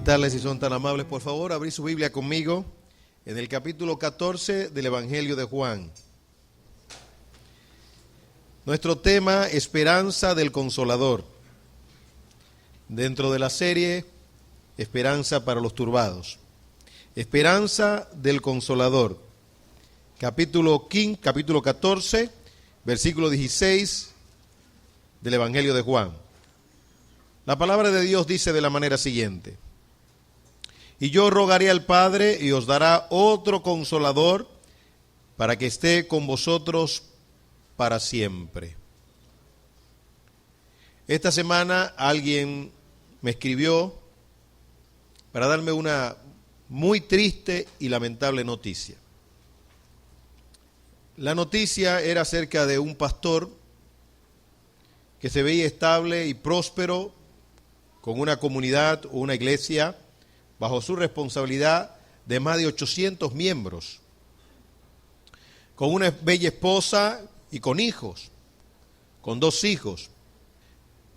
Invitarles, si son tan amables, por favor, a abrir su Biblia conmigo en el capítulo 14 del Evangelio de Juan. Nuestro tema, Esperanza del Consolador, dentro de la serie Esperanza para los Turbados. Esperanza del Consolador, capítulo 14, versículo 16 del Evangelio de Juan. La palabra de Dios dice de la manera siguiente: y yo rogaré al Padre y os dará otro Consolador para que esté con vosotros para siempre. Esta semana alguien me escribió para darme una muy triste y lamentable noticia. La noticia era acerca de un pastor que se veía estable y próspero con una comunidad o una iglesia bajo su responsabilidad de más de 800 miembros, con una bella esposa y con hijos, con 2 hijos.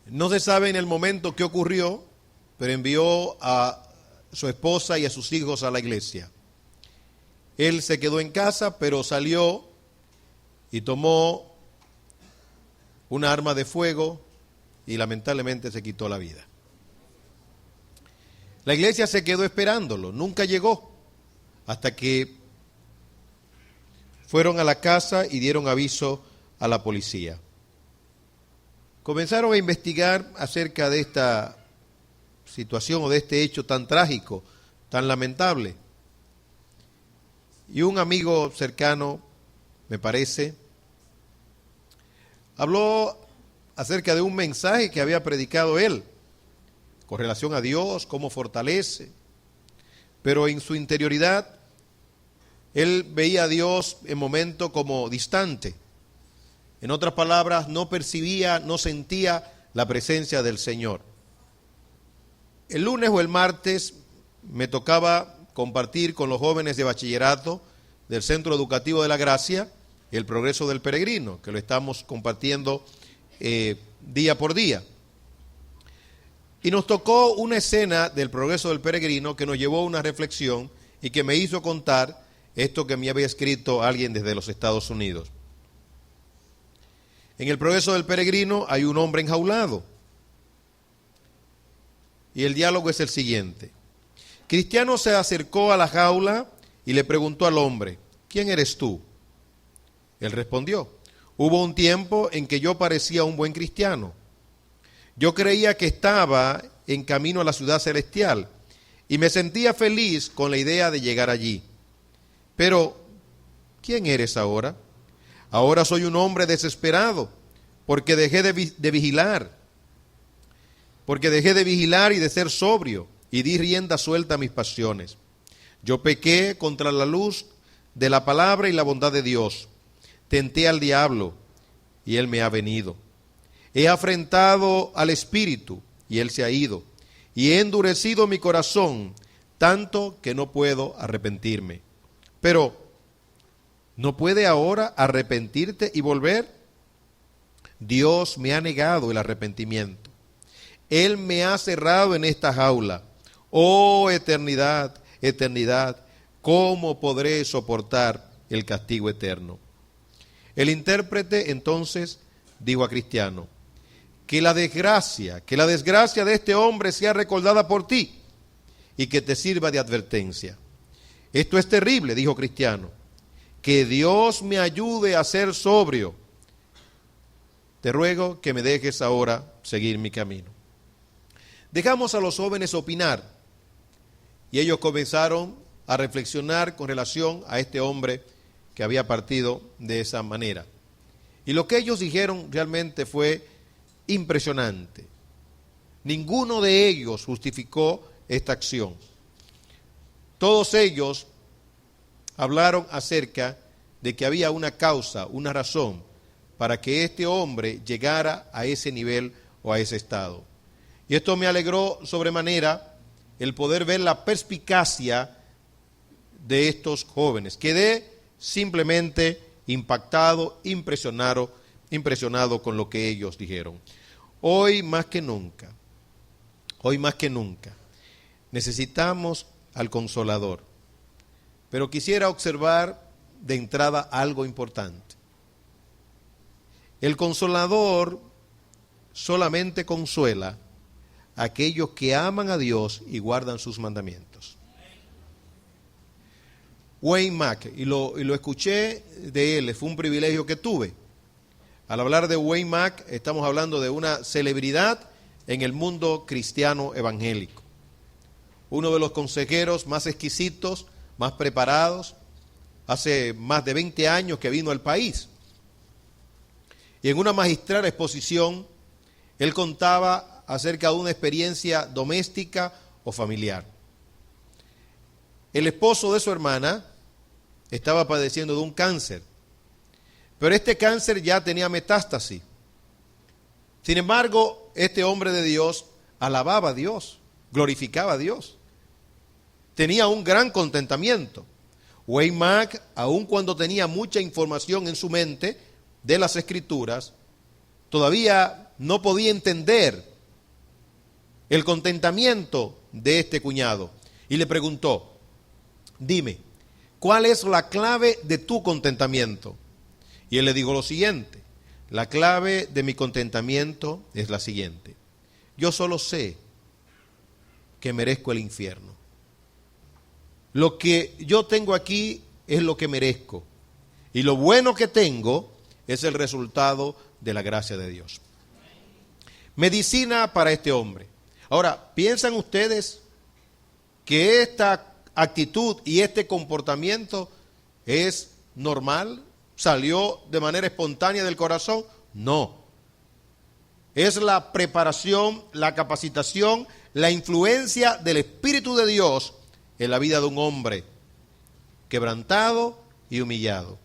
No se sabe en el momento qué ocurrió, pero envió a su esposa y a sus hijos a la iglesia. Él se quedó en casa, pero salió y tomó una arma de fuego y lamentablemente se quitó la vida. La iglesia se quedó esperándolo, nunca llegó, hasta que fueron a la casa y dieron aviso a la policía. Comenzaron a investigar acerca de esta situación o de este hecho tan trágico, tan lamentable. Y un amigo cercano, me parece, habló acerca de un mensaje que había predicado él, con relación a Dios, cómo fortalece, pero en su interioridad, él veía a Dios en momento como distante. En otras palabras, no percibía, no sentía la presencia del Señor. El lunes o el martes me tocaba compartir con los jóvenes de bachillerato del Centro Educativo de la Gracia el progreso del peregrino, que lo estamos compartiendo día por día. Y nos tocó una escena del progreso del peregrino que nos llevó a una reflexión y que me hizo contar esto que me había escrito alguien desde los Estados Unidos. En el progreso del peregrino hay un hombre enjaulado. Y el diálogo es el siguiente. Cristiano se acercó a la jaula y le preguntó al hombre: ¿quién eres tú? Él respondió: hubo un tiempo en que yo parecía un buen cristiano. Yo creía que estaba en camino a la ciudad celestial y me sentía feliz con la idea de llegar allí. Pero, ¿quién eres ahora? Ahora soy un hombre desesperado porque dejé de vigilar y de ser sobrio y di rienda suelta a mis pasiones. Yo pequé contra la luz de la palabra y la bondad de Dios. Tenté al diablo y él me ha venido. He afrentado al Espíritu y él se ha ido. Y he endurecido mi corazón tanto que no puedo arrepentirme. Pero, ¿no puede ahora arrepentirte y volver? Dios me ha negado el arrepentimiento. Él me ha cerrado en esta jaula. Oh eternidad, eternidad, ¿cómo podré soportar el castigo eterno? El intérprete entonces dijo a Cristiano: que la desgracia de este hombre sea recordada por ti y que te sirva de advertencia. Esto es terrible, dijo Cristiano. Que Dios me ayude a ser sobrio. Te ruego que me dejes ahora seguir mi camino. Dejamos a los jóvenes opinar y ellos comenzaron a reflexionar con relación a este hombre que había partido de esa manera. Y lo que ellos dijeron realmente fue impresionante. Ninguno de ellos justificó esta acción. Todos ellos hablaron acerca de que había una causa, una razón para que este hombre llegara a ese nivel o a ese estado. Y esto me alegró sobremanera el poder ver la perspicacia de estos jóvenes. Quedé simplemente impactado, impresionado con lo que ellos dijeron. Hoy más que nunca, necesitamos al Consolador. Pero quisiera observar de entrada algo importante. El Consolador solamente consuela a aquellos que aman a Dios y guardan sus mandamientos. Wayne Mack, y lo escuché de él, fue un privilegio que tuve. Al hablar de Wayne Mack, estamos hablando de una celebridad en el mundo cristiano evangélico. Uno de los consejeros más exquisitos, más preparados, hace más de 20 años que vino al país. Y en una magistral exposición, él contaba acerca de una experiencia doméstica o familiar. El esposo de su hermana estaba padeciendo de un cáncer, pero este cáncer ya tenía metástasis. Sin embargo, este hombre de Dios alababa a Dios, glorificaba a Dios. Tenía un gran contentamiento. Wayne Mack, aun cuando tenía mucha información en su mente de las Escrituras, todavía no podía entender el contentamiento de este cuñado. Y le preguntó, dime, ¿cuál es la clave de tu contentamiento? Y él le dijo lo siguiente, la clave de mi contentamiento es la siguiente, yo solo sé que merezco el infierno. Lo que yo tengo aquí es lo que merezco. Y lo bueno que tengo es el resultado de la gracia de Dios. Medicina para este hombre. Ahora, ¿piensan ustedes que esta actitud y este comportamiento es normal? ¿Salió de manera espontánea del corazón? No. Es la preparación, la capacitación, la influencia del Espíritu de Dios en la vida de un hombre quebrantado y humillado.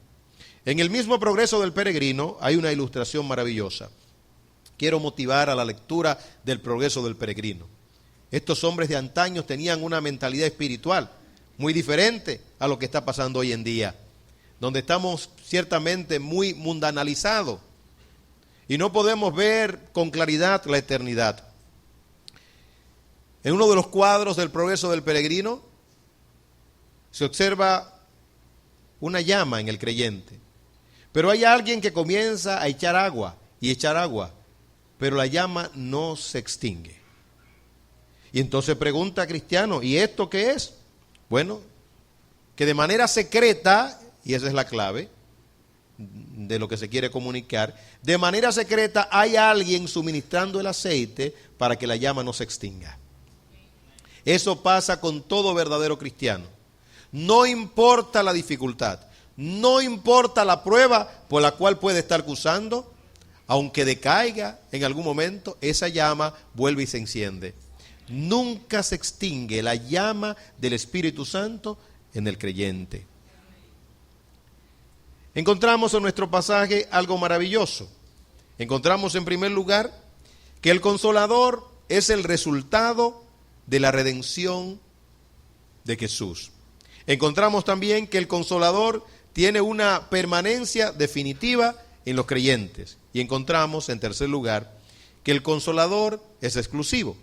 En el mismo Progreso del Peregrino hay una ilustración maravillosa. Quiero motivar a la lectura del Progreso del Peregrino. Estos hombres de antaño tenían una mentalidad espiritual muy diferente a lo que está pasando hoy en día, donde estamos ciertamente muy mundanalizados y no podemos ver con claridad la eternidad. En uno de los cuadros del Progreso del Peregrino se observa una llama en el creyente, pero hay alguien que comienza a echar agua y echar agua, pero la llama no se extingue. Y entonces pregunta cristiano, ¿y esto qué es? Bueno, que de manera secreta, y esa es la clave de lo que se quiere comunicar, de manera secreta hay alguien suministrando el aceite para que la llama no se extinga. Eso pasa con todo verdadero cristiano. No importa la dificultad, no importa la prueba por la cual puede estar cruzando, aunque decaiga en algún momento, esa llama vuelve y se enciende. Nunca se extingue la llama del Espíritu Santo en el creyente. Encontramos en nuestro pasaje algo maravilloso. Encontramos en primer lugar que el Consolador es el resultado de la redención de Jesús. Encontramos también que el Consolador tiene una permanencia definitiva en los creyentes. Y encontramos, en tercer lugar, que el Consolador es exclusivo.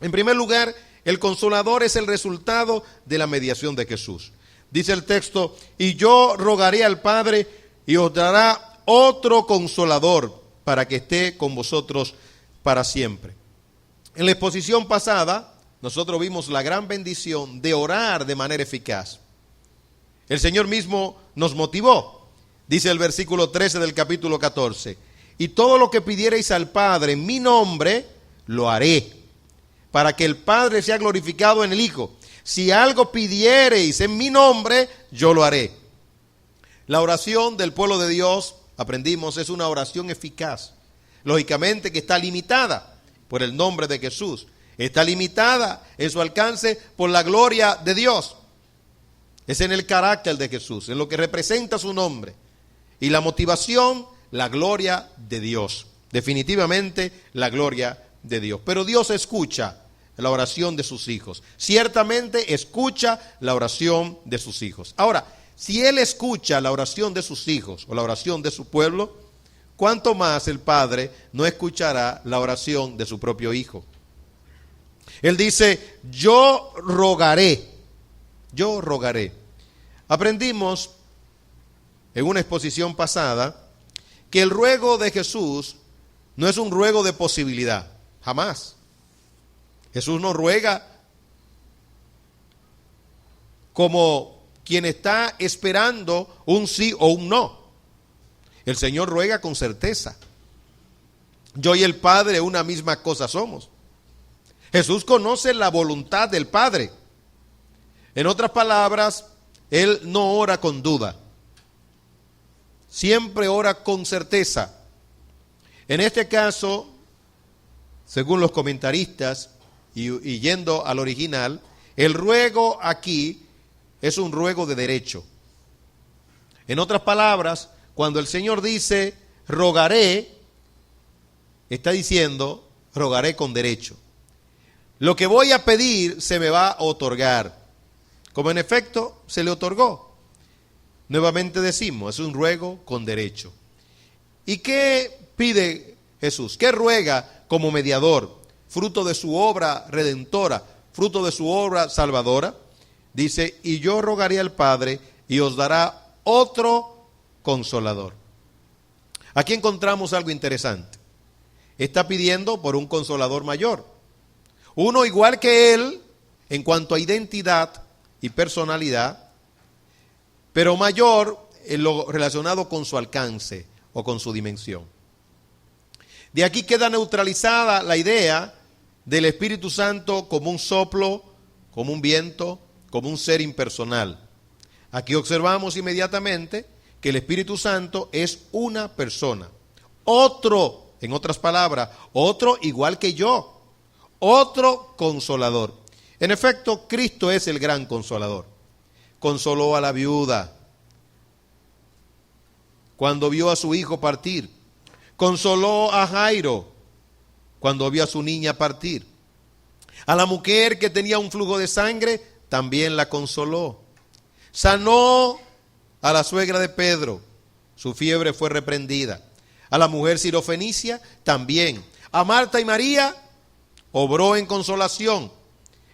En primer lugar, el Consolador es el resultado de la mediación de Jesús. Dice el texto, y yo rogaré al Padre y os dará otro Consolador para que esté con vosotros para siempre. En la exposición pasada, nosotros vimos la gran bendición de orar de manera eficaz. El Señor mismo nos motivó. Dice el versículo 13 del capítulo 14, y todo lo que pidiereis al Padre en mi nombre, lo haré, para que el Padre sea glorificado en el Hijo. Si algo pidiereis en mi nombre, yo lo haré. La oración del pueblo de Dios, aprendimos, es una oración eficaz. Lógicamente que está limitada por el nombre de Jesús. Está limitada en su alcance por la gloria de Dios. Es en el carácter de Jesús, en lo que representa su nombre. Y la motivación, la gloria de Dios. Definitivamente la gloria de Dios. Pero Dios escucha la oración de sus hijos. Ciertamente escucha la oración de sus hijos. Ahora, si Él escucha la oración de sus hijos o la oración de su pueblo, ¿cuánto más el Padre no escuchará la oración de su propio Hijo? Él dice, yo rogaré. Yo rogaré. Aprendimos en una exposición pasada que el ruego de Jesús no es un ruego de posibilidad, jamás. Jesús no ruega como quien está esperando un sí o un no. El Señor ruega con certeza. Yo y el Padre una misma cosa somos. Jesús conoce la voluntad del Padre. En otras palabras, Él no ora con duda. Siempre ora con certeza. En este caso, según los comentaristas, y yendo al original, el ruego aquí es un ruego de derecho. En otras palabras, cuando el Señor dice, rogaré, está diciendo, rogaré con derecho. Lo que voy a pedir se me va a otorgar, como en efecto se le otorgó. Nuevamente decimos, es un ruego con derecho. ¿Y qué pide Jesús? ¿Qué ruega como mediador? Fruto de su obra redentora, fruto de su obra salvadora. Dice, y yo rogaré al Padre y os dará otro consolador. Aquí encontramos algo interesante. Está pidiendo por un consolador mayor. Uno igual que él en cuanto a identidad y personalidad, pero mayor en lo relacionado con su alcance o con su dimensión. De aquí queda neutralizada la idea del Espíritu Santo como un soplo, como un viento, como un ser impersonal. Aquí observamos inmediatamente que el Espíritu Santo es una persona. Otro, en otras palabras, otro igual que yo. Otro consolador. En efecto, Cristo es el gran consolador. Consoló a la viuda cuando vio a su hijo partir. Consoló a Jairo cuando vio a su niña partir. A la mujer que tenía un flujo de sangre, también la consoló. Sanó a la suegra de Pedro, su fiebre fue reprendida. A la mujer sirofenicia, también. A Marta y María, obró en consolación.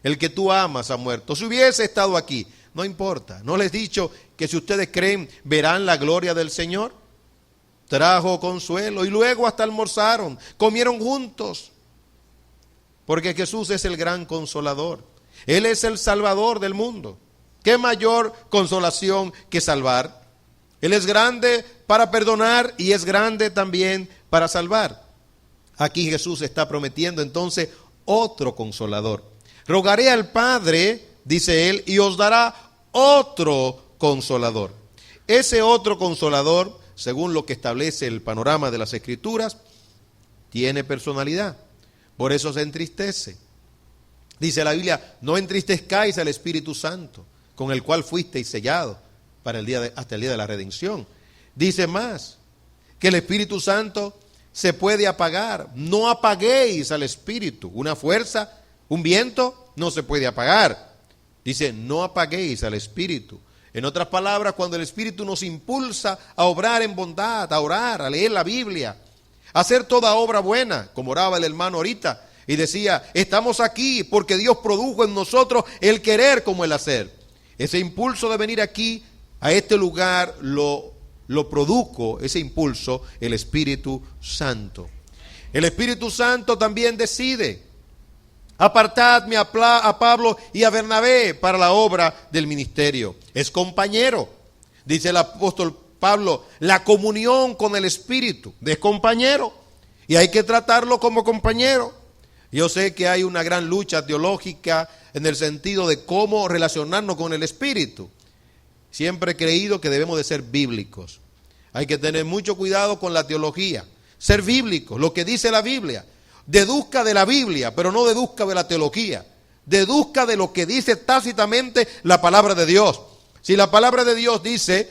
El que tú amas ha muerto. Si hubiese estado aquí, no importa. ¿No les he dicho que si ustedes creen, verán la gloria del Señor? Trajo consuelo y luego hasta almorzaron, comieron juntos. Porque Jesús es el gran consolador. Él es el salvador del mundo. ¿Qué mayor consolación que salvar? Él es grande para perdonar y es grande también para salvar. Aquí Jesús está prometiendo entonces otro consolador. Rogaré al Padre, dice él, y os dará otro consolador. Ese otro consolador, según lo que establece el panorama de las Escrituras, tiene personalidad. Por eso se entristece. Dice la Biblia, no entristezcáis al Espíritu Santo, con el cual fuisteis sellados para hasta el día de la redención. Dice más, que el Espíritu Santo se puede apagar. No apaguéis al Espíritu. Una fuerza, un viento, no se puede apagar. Dice, no apaguéis al Espíritu. En otras palabras, cuando el Espíritu nos impulsa a obrar en bondad, a orar, a leer la Biblia, a hacer toda obra buena, como oraba el hermano ahorita, y decía, estamos aquí porque Dios produjo en nosotros el querer como el hacer. Ese impulso de venir aquí, a este lugar, lo produjo, ese impulso, el Espíritu Santo. El Espíritu Santo también decide, apartadme a Pablo y a Bernabé para la obra del ministerio. Es compañero, dice el apóstol Pablo, la comunión con el Espíritu es compañero y hay que tratarlo como compañero. Yo sé que hay una gran lucha teológica en el sentido de cómo relacionarnos con el Espíritu. Siempre he creído que debemos de ser bíblicos. Hay que tener mucho cuidado con la teología. Ser bíblicos, lo que dice la Biblia. Deduzca de la Biblia, pero no deduzca de la teología. Deduzca de lo que dice tácitamente la palabra de Dios. Si la palabra de Dios dice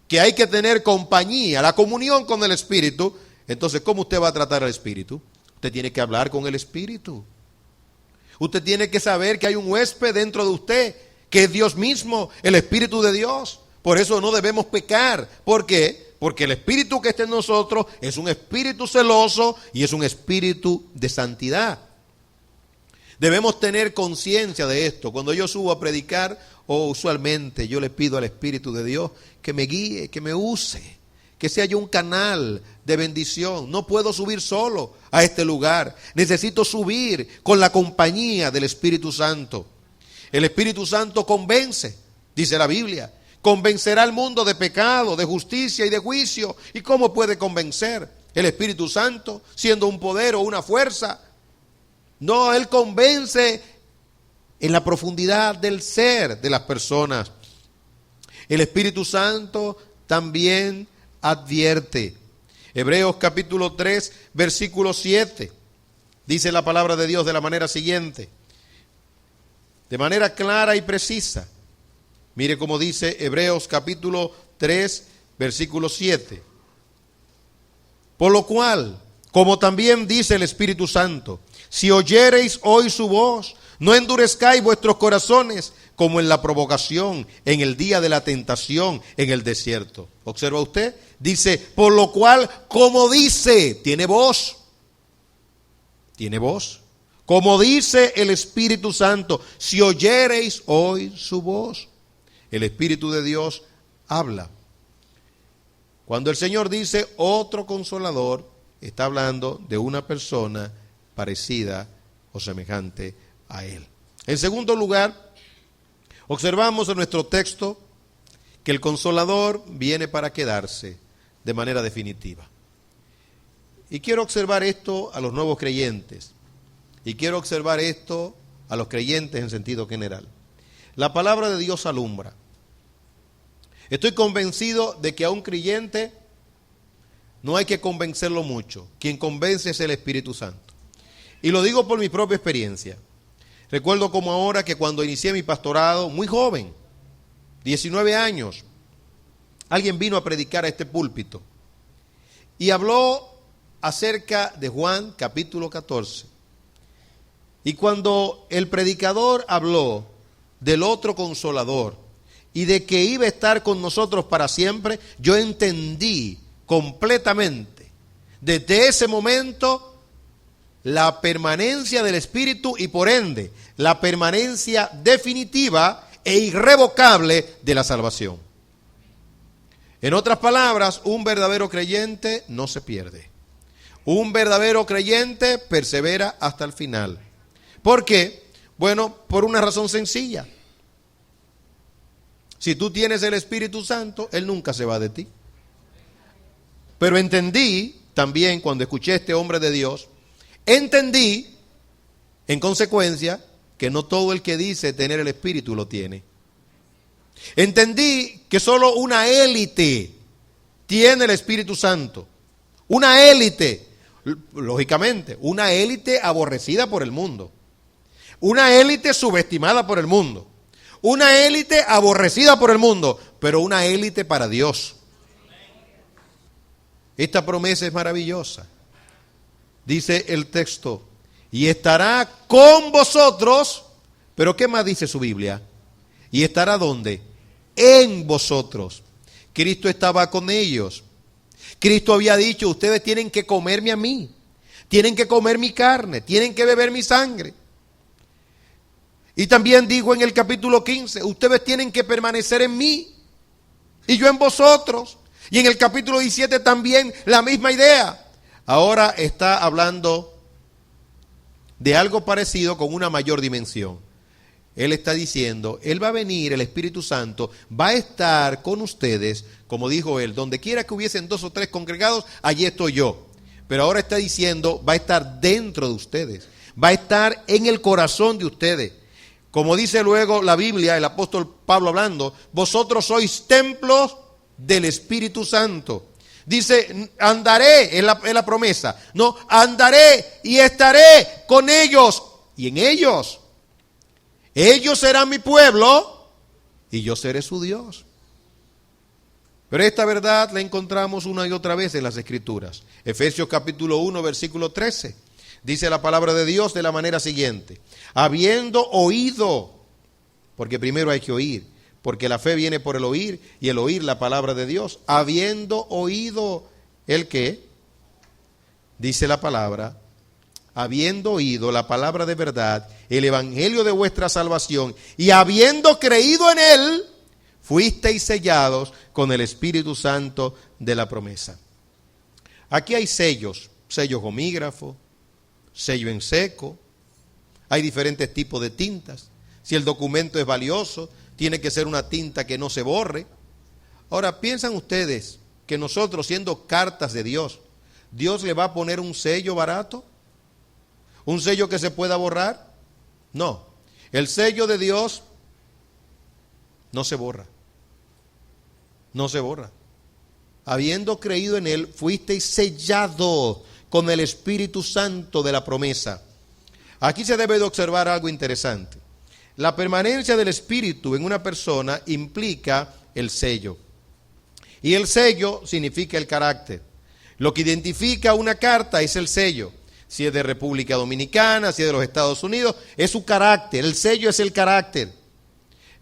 que hay que tener compañía, la comunión con el Espíritu, entonces ¿cómo usted va a tratar al Espíritu? Usted tiene que hablar con el Espíritu. Usted tiene que saber que hay un huésped dentro de usted, que es Dios mismo, el Espíritu de Dios. Por eso no debemos pecar. ¿Por qué? Porque el Espíritu que está en nosotros es un Espíritu celoso y es un Espíritu de santidad. Debemos tener conciencia de esto. Cuando yo subo a predicar, usualmente yo le pido al Espíritu de Dios que me guíe, que me use, que sea yo un canal de bendición. No puedo subir solo a este lugar. Necesito subir con la compañía del Espíritu Santo. El Espíritu Santo convence, dice la Biblia. Convencerá al mundo de pecado, de justicia y de juicio. ¿Y cómo puede convencer el Espíritu Santo siendo un poder o una fuerza? No, Él convence en la profundidad del ser de las personas. El Espíritu Santo también advierte. Hebreos capítulo 3, versículo 7. Dice la palabra de Dios de la manera siguiente, de manera clara y precisa. Mire cómo dice Hebreos capítulo 3, versículo 7. Por lo cual, como también dice el Espíritu Santo, si oyereis hoy su voz, no endurezcáis vuestros corazones como en la provocación, en el día de la tentación, en el desierto. ¿Observa usted? Dice, por lo cual, como dice, tiene voz. Tiene voz. Como dice el Espíritu Santo, si oyereis hoy su voz. El Espíritu de Dios habla. Cuando el Señor dice otro consolador, está hablando de una persona parecida o semejante a Él. En segundo lugar, observamos en nuestro texto que el consolador viene para quedarse de manera definitiva. Y quiero observar esto a los nuevos creyentes. Y quiero observar esto a los creyentes en sentido general. La palabra de Dios alumbra. Estoy convencido de que a un creyente no hay que convencerlo mucho. Quien convence es el Espíritu Santo. Y lo digo por mi propia experiencia. Recuerdo como ahora que cuando inicié mi pastorado, muy joven, 19 años, alguien vino a predicar a este púlpito y habló acerca de Juan capítulo 14. Y cuando el predicador habló del otro consolador y de que iba a estar con nosotros para siempre, yo entendí completamente desde ese momento la permanencia del Espíritu y por ende la permanencia definitiva e irrevocable de la salvación. En otras palabras, un verdadero creyente no se pierde. Un verdadero creyente persevera hasta el final. ¿Por qué? Bueno, por una razón sencilla. Si tú tienes el Espíritu Santo, Él nunca se va de ti. Pero entendí también cuando escuché a este hombre de Dios, entendí en consecuencia que no todo el que dice tener el Espíritu lo tiene. Entendí que solo una élite tiene el Espíritu Santo. Una élite, lógicamente, una élite aborrecida por el mundo. Una élite subestimada por el mundo. Una élite aborrecida por el mundo, pero una élite para Dios. Esta promesa es maravillosa. Dice el texto, y estará con vosotros, pero ¿qué más dice su Biblia? ¿Y estará dónde? En vosotros. Cristo estaba con ellos. Cristo había dicho, ustedes tienen que comerme a mí, tienen que comer mi carne, tienen que beber mi sangre. Y también dijo en el capítulo 15, ustedes tienen que permanecer en mí y yo en vosotros. Y en el capítulo 17 también la misma idea. Ahora está hablando de algo parecido con una mayor dimensión. Él está diciendo, Él va a venir, el Espíritu Santo, va a estar con ustedes, como dijo Él, donde quiera que hubiesen 2 o 3 congregados, allí estoy yo. Pero ahora está diciendo, va a estar dentro de ustedes, va a estar en el corazón de ustedes. Como dice luego la Biblia, el apóstol Pablo hablando, vosotros sois templos del Espíritu Santo. Dice, andaré, es la promesa. No, andaré y estaré con ellos y en ellos. Ellos serán mi pueblo y yo seré su Dios. Pero esta verdad la encontramos una y otra vez en las Escrituras. Efesios capítulo 1, versículo 13. Dice la palabra de Dios de la manera siguiente. Habiendo oído, porque primero hay que oír, porque la fe viene por el oír y el oír la palabra de Dios. Habiendo oído el qué, dice la palabra, habiendo oído la palabra de verdad, el evangelio de vuestra salvación, y habiendo creído en él, fuisteis sellados con el Espíritu Santo de la promesa. Aquí hay sellos, sello gomígrafo, sello en seco, hay diferentes tipos de tintas. Si el documento es valioso, tiene que ser una tinta que no se borre. Ahora, ¿piensan ustedes que nosotros, siendo cartas de Dios, Dios le va a poner un sello barato? ¿Un sello que se pueda borrar? No. El sello de Dios no se borra. No se borra. Habiendo creído en él, fuisteis sellados con el Espíritu Santo de la promesa. Aquí se debe de observar algo interesante. La permanencia del Espíritu en una persona implica el sello. Y el sello significa el carácter. Lo que identifica una carta es el sello. Si es de República Dominicana, si es de los Estados Unidos, es su carácter. El sello es el carácter.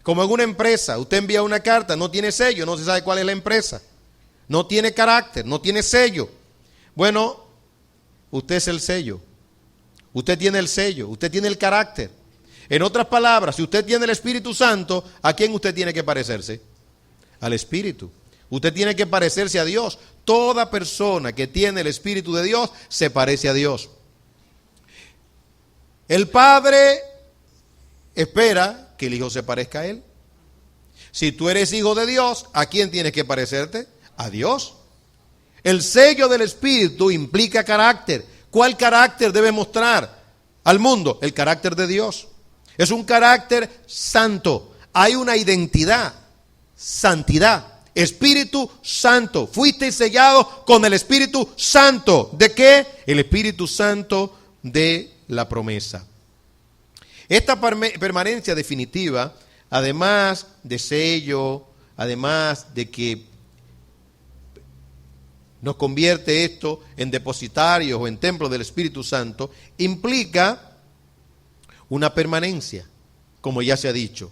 Como en una empresa, usted envía una carta, no tiene sello, no se sabe cuál es la empresa. No tiene carácter, no tiene sello. Bueno, usted es el sello. Usted tiene el sello, usted tiene el carácter. En otras palabras, si usted tiene el Espíritu Santo, ¿a quién usted tiene que parecerse? Al Espíritu. Usted tiene que parecerse a Dios. Toda persona que tiene el Espíritu de Dios se parece a Dios. El Padre espera que el Hijo se parezca a Él. Si tú eres hijo de Dios, ¿a quién tienes que parecerte? A Dios. El sello del Espíritu implica carácter. ¿Cuál carácter debe mostrar al mundo? El carácter de Dios. Es un carácter santo. Hay una identidad, santidad. Espíritu Santo. Fuisteis sellados con el Espíritu Santo. ¿De qué? El Espíritu Santo de la promesa. Esta permanencia definitiva, además de sello, además de que nos convierte esto en depositarios o en templos del Espíritu Santo, implica una permanencia, como ya se ha dicho,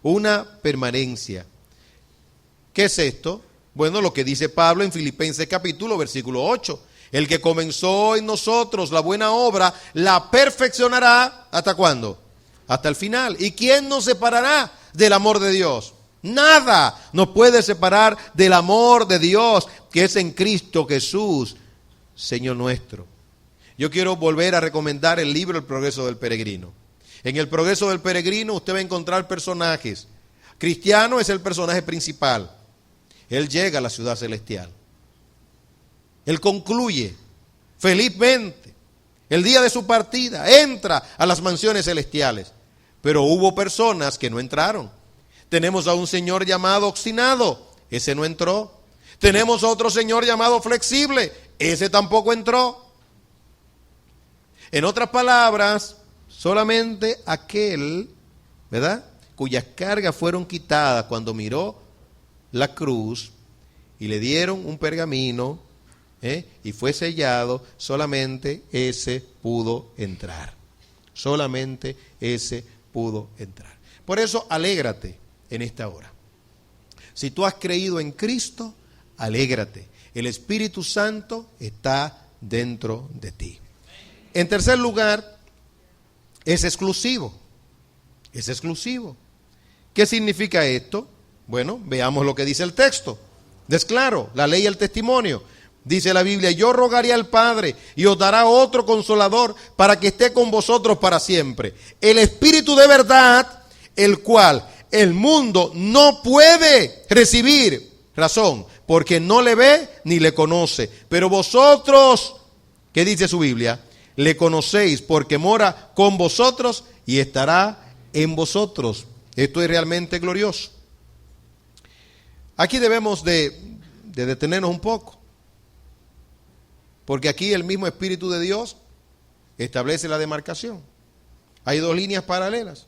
una permanencia. ¿Qué es esto? Bueno, lo que dice Pablo en Filipenses capítulo versículo 8. El que comenzó en nosotros la buena obra, la perfeccionará, ¿hasta cuándo? Hasta el final. ¿Y quién nos separará del amor de Dios? Nada nos puede separar del amor de Dios que es en Cristo Jesús, Señor nuestro. Yo quiero volver a recomendar el libro El Progreso del Peregrino. En El Progreso del Peregrino usted va a encontrar personajes. Cristiano es el personaje principal. Él llega a la ciudad celestial. Él concluye felizmente el día de su partida, entra a las mansiones celestiales. Pero hubo personas que no entraron. Tenemos a un señor llamado obstinado, ese no entró. Tenemos a otro señor llamado flexible, ese tampoco entró. En otras palabras, solamente aquel, ¿verdad?, cuyas cargas fueron quitadas cuando miró la cruz y le dieron un pergamino y fue sellado, solamente ese pudo entrar. Solamente ese pudo entrar. Por eso, alégrate en esta hora. Si tú has creído en Cristo, alégrate. El Espíritu Santo está dentro de ti. En tercer lugar, es exclusivo. Es exclusivo. ¿Qué significa esto? Bueno, veamos lo que dice el texto. Desclaro, la ley y el testimonio. Dice la Biblia, yo rogaré al Padre y os dará otro consolador para que esté con vosotros para siempre. El Espíritu de verdad, el cual el mundo no puede recibir. Razón, porque no le ve ni le conoce. Pero vosotros, ¿qué dice su Biblia? Le conocéis porque mora con vosotros y estará en vosotros. Esto es realmente glorioso. Aquí debemos de detenernos un poco. Porque aquí el mismo Espíritu de Dios establece la demarcación. Hay dos líneas paralelas.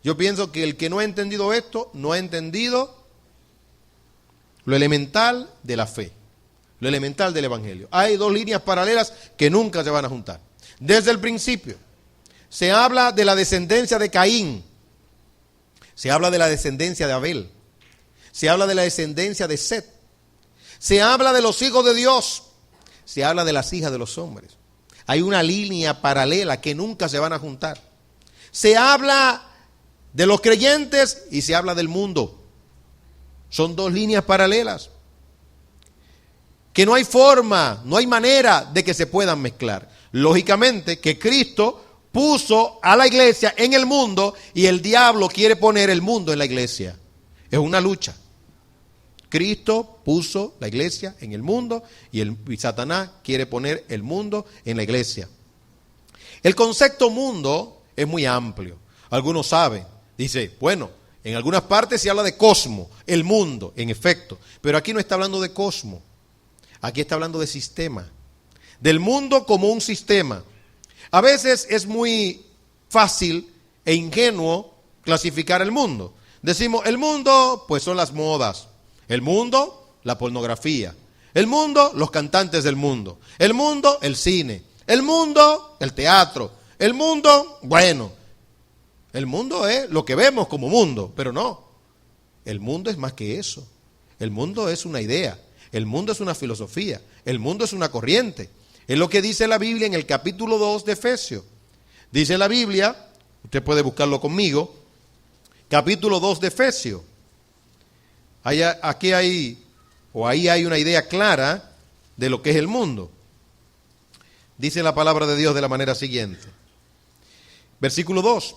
Yo pienso que el que no ha entendido esto, no ha entendido lo elemental de la fe, lo elemental del Evangelio. Hay dos líneas paralelas que nunca se van a juntar. Desde el principio se habla de la descendencia de Caín, se habla de la descendencia de Abel, se habla de la descendencia de Set, se habla de los hijos de Dios, se habla de las hijas de los hombres. Hay una línea paralela que nunca se van a juntar. Se habla de los creyentes y se habla del mundo. Son dos líneas paralelas que no hay forma, no hay manera de que se puedan mezclar. Lógicamente que Cristo puso a la iglesia en el mundo y el diablo quiere poner el mundo en la iglesia. Es una lucha. Cristo puso la iglesia en el mundo y Satanás quiere poner el mundo en la iglesia. El concepto mundo es muy amplio. Algunos saben, dice, bueno, en algunas partes se habla de cosmos, el mundo, en efecto, pero aquí no está hablando de cosmos. Aquí está hablando de sistema, del mundo como un sistema. A veces es muy fácil e ingenuo clasificar el mundo. Decimos, el mundo, pues son las modas. El mundo, la pornografía. El mundo, los cantantes del mundo. El mundo, el cine. El mundo, el teatro. El mundo, bueno, el mundo es lo que vemos como mundo, pero no. El mundo es más que eso. El mundo es una idea. El mundo es una filosofía, el mundo es una corriente. Es lo que dice la Biblia en el capítulo 2 de Efesios. Dice la Biblia, usted puede buscarlo conmigo, capítulo 2 de Efesios. Ahí hay una idea clara de lo que es el mundo. Dice la palabra de Dios de la manera siguiente. Versículo 2.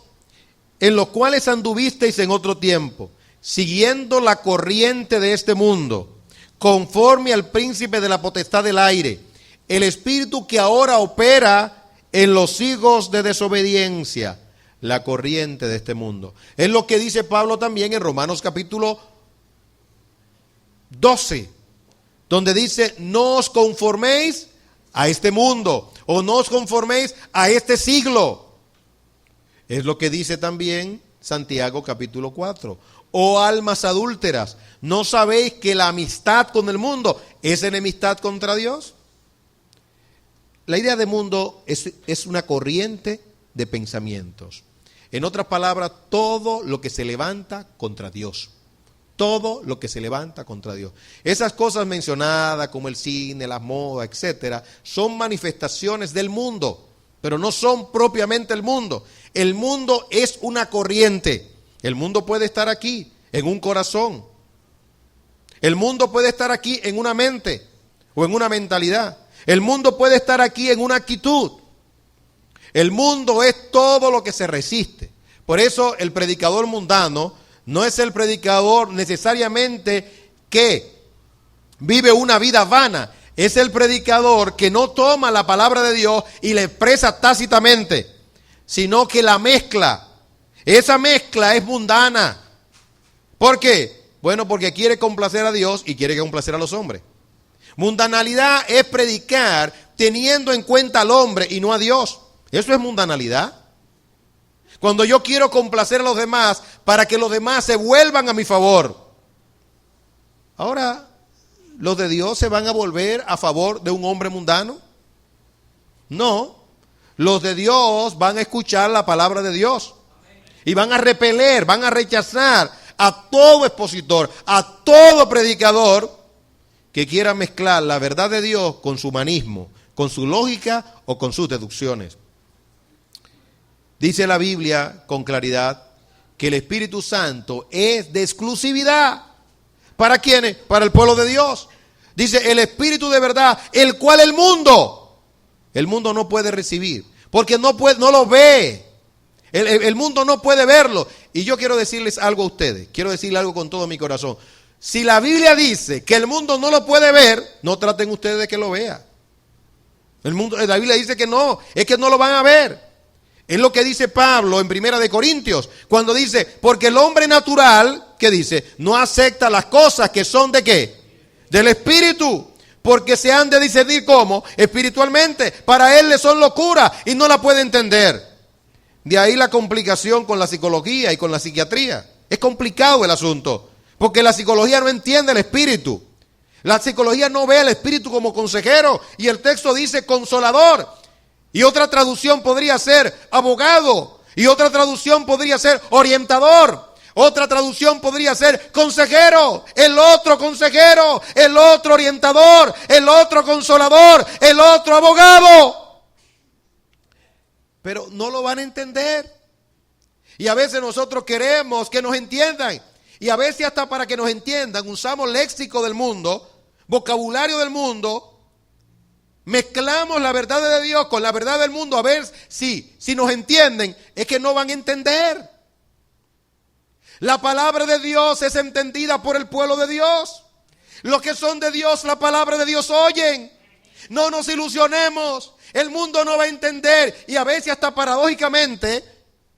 En los cuales anduvisteis en otro tiempo, siguiendo la corriente de este mundo, conforme al príncipe de la potestad del aire, el espíritu que ahora opera en los hijos de desobediencia, la corriente de este mundo. Es lo que dice Pablo también en Romanos capítulo 12, donde dice, no os conforméis a este mundo, o no os conforméis a este siglo. Es lo que dice también Santiago capítulo 4. Oh almas adúlteras, ¿no sabéis que la amistad con el mundo es enemistad contra Dios? La idea de mundo es una corriente de pensamientos. En otras palabras, todo lo que se levanta contra Dios. Todo lo que se levanta contra Dios. Esas cosas mencionadas como el cine, las modas, etcétera, son manifestaciones del mundo, pero no son propiamente el mundo. El mundo es una corriente. El mundo puede estar aquí, en un corazón. El mundo puede estar aquí en una mente o en una mentalidad. El mundo puede estar aquí en una actitud. El mundo es todo lo que se resiste. Por eso el predicador mundano no es el predicador necesariamente que vive una vida vana. Es el predicador que no toma la palabra de Dios y la expresa tácitamente, sino que la mezcla. Esa mezcla es mundana. ¿Por qué? Bueno, porque quiere complacer a Dios y quiere complacer a los hombres. Mundanalidad es predicar teniendo en cuenta al hombre y no a Dios. Eso es mundanalidad. Cuando yo quiero complacer a los demás para que los demás se vuelvan a mi favor. Ahora, ¿los de Dios se van a volver a favor de un hombre mundano? No. Los de Dios van a escuchar la palabra de Dios. Y van a repeler, van a rechazar a todo expositor, a todo predicador que quiera mezclar la verdad de Dios con su humanismo, con su lógica o con sus deducciones. Dice la Biblia con claridad que el Espíritu Santo es de exclusividad. ¿Para quiénes? Para el pueblo de Dios. Dice el Espíritu de verdad, el cual el mundo no puede recibir, porque no lo ve. El mundo no puede verlo. Y yo quiero decirles algo a ustedes. Quiero decirles algo con todo mi corazón. Si la Biblia dice que el mundo no lo puede ver, no traten ustedes de que lo vea. La Biblia dice que no, es que no lo van a ver. Es lo que dice Pablo en 1 Corintios, cuando dice, porque el hombre natural, ¿qué dice? No acepta las cosas que son ¿de qué? Del Espíritu. Porque se han de discernir ¿cómo? Espiritualmente. Para él le son locura y no la puede entender. De ahí la complicación con la psicología y con la psiquiatría. Es complicado el asunto, porque la psicología no entiende el espíritu. La psicología no ve al espíritu como consejero, y el texto dice consolador. Y otra traducción podría ser abogado, y otra traducción podría ser orientador. Otra traducción podría ser consejero, el otro consejero, el otro orientador, el otro consolador, el otro abogado. pero no lo van a entender. Y a veces nosotros queremos que nos entiendan. Y a veces hasta para que nos entiendan usamos léxico del mundo, vocabulario del mundo, mezclamos la verdad de Dios con la verdad del mundo a ver si nos entienden. Es que no van a entender. La palabra de Dios es entendida por el pueblo de Dios. Los que son de Dios, la palabra de Dios oyen. No nos ilusionemos. El mundo no va a entender. Y a veces hasta paradójicamente,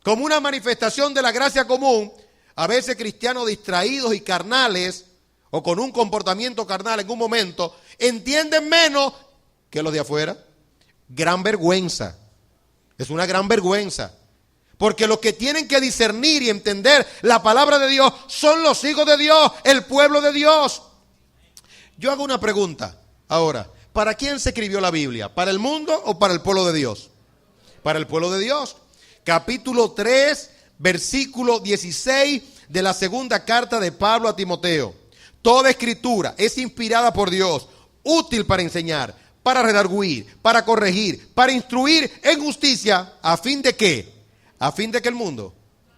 como una manifestación de la gracia común, a veces cristianos distraídos y carnales, o con un comportamiento carnal en un momento, entienden menos que los de afuera. Gran vergüenza. Es una gran vergüenza. Porque los que tienen que discernir y entender la palabra de Dios son los hijos de Dios, el pueblo de Dios. Yo hago una pregunta ahora. ¿Para quién se escribió la Biblia? ¿Para el mundo o para el pueblo de Dios? Para el pueblo de Dios. Capítulo 3, versículo 16 de la segunda carta de Pablo a Timoteo. Toda escritura es inspirada por Dios, útil para enseñar, para redarguir, para corregir, para instruir en justicia. ¿A fin de qué? ¿A fin de que el mundo?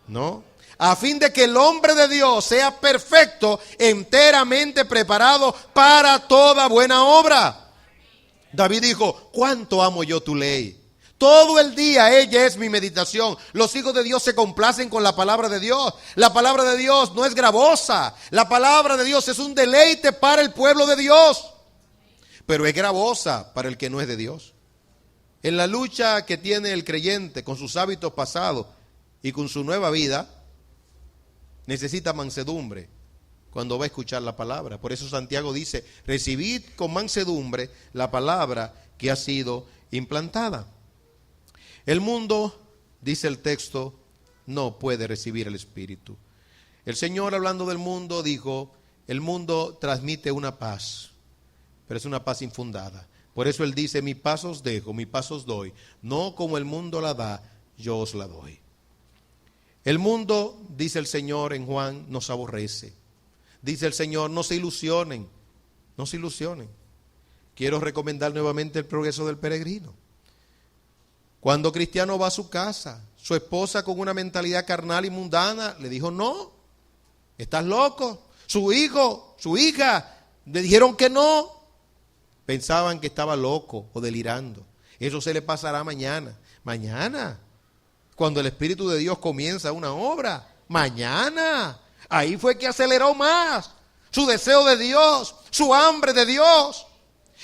No. A fin de que el hombre de Dios sea perfecto, enteramente preparado para toda buena obra. David dijo, ¿cuánto amo yo tu ley? Todo el día ella es mi meditación. Los hijos de Dios se complacen con la palabra de Dios. La palabra de Dios no es gravosa. La palabra de Dios es un deleite para el pueblo de Dios. Pero es gravosa para el que no es de Dios. En la lucha que tiene el creyente con sus hábitos pasados y con su nueva vida, necesita mansedumbre cuando va a escuchar la palabra. Por eso Santiago dice, recibid con mansedumbre la palabra que ha sido implantada. El mundo, dice el texto, no puede recibir el Espíritu. El Señor, hablando del mundo, dijo, el mundo transmite una paz, pero es una paz infundada. Por eso Él dice, mi paz os dejo, mi paz os doy. No como el mundo la da, yo os la doy. El mundo, dice el Señor en Juan, nos aborrece. Dice el Señor, no se ilusionen, no se ilusionen. Quiero recomendar nuevamente el progreso del peregrino. Cuando Cristiano va a su casa, su esposa con una mentalidad carnal y mundana le dijo, no, estás loco. Su hijo, su hija, le dijeron que no. Pensaban que estaba loco o delirando. Eso se le pasará mañana. Mañana, cuando el Espíritu de Dios comienza una obra. Mañana. Ahí fue que aceleró más su deseo de Dios, su hambre de Dios.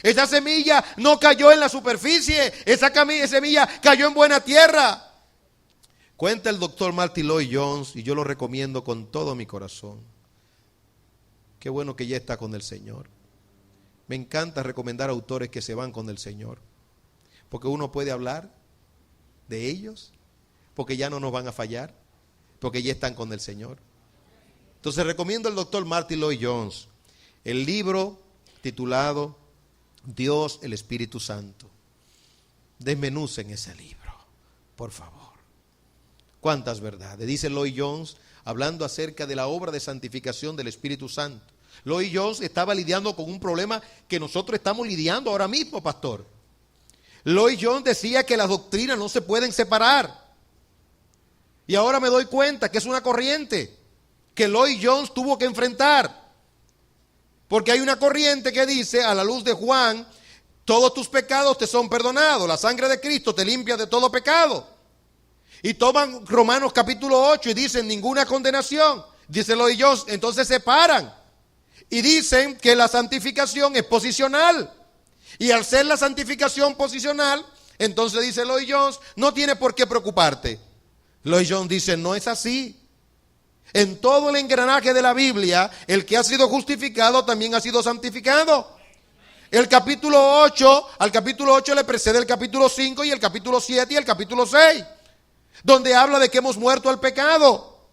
Esa semilla no cayó en la superficie, esa semilla cayó en buena tierra. Cuenta el doctor Martin Lloyd-Jones, y yo lo recomiendo con todo mi corazón. Qué bueno que ya está con el Señor. Me encanta recomendar autores que se van con el Señor, porque uno puede hablar de ellos, porque ya no nos van a fallar, porque ya están con el Señor. Entonces recomiendo al doctor Martin Lloyd-Jones, el libro titulado Dios, el Espíritu Santo. Desmenucen ese libro, por favor. ¿Cuántas verdades? Dice Lloyd-Jones, hablando acerca de la obra de santificación del Espíritu Santo. Lloyd-Jones estaba lidiando con un problema que nosotros estamos lidiando ahora mismo, pastor. Lloyd-Jones decía que las doctrinas no se pueden separar. Y ahora me doy cuenta que es una corriente que Lloyd-Jones tuvo que enfrentar. Porque hay una corriente que dice, a la luz de Juan, todos tus pecados te son perdonados. La sangre de Cristo te limpia de todo pecado. Y toman Romanos capítulo 8 y dicen ninguna condenación. Dice Lloyd-Jones, entonces se paran. Y dicen que la santificación es posicional. Y al ser la santificación posicional, entonces dice Lloyd-Jones, no tiene por qué preocuparte. Lloyd-Jones dice, no es así. En todo el engranaje de la Biblia, el que ha sido justificado también ha sido santificado. El capítulo 8, al capítulo 8 le precede el capítulo 5 y el capítulo 7 y el capítulo 6, donde habla de que hemos muerto al pecado.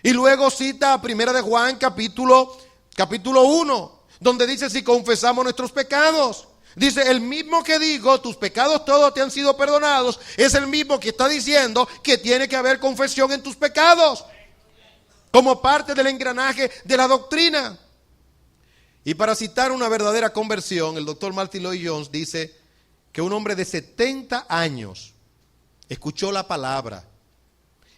Y luego cita a Primera de Juan, capítulo 1, donde dice si confesamos nuestros pecados. Dice, el mismo que dijo, tus pecados todos te han sido perdonados, es el mismo que está diciendo que tiene que haber confesión en tus pecados, como parte del engranaje de la doctrina. Y para citar una verdadera conversión, el doctor Martin Lloyd-Jones dice que un hombre de 70 años escuchó la palabra,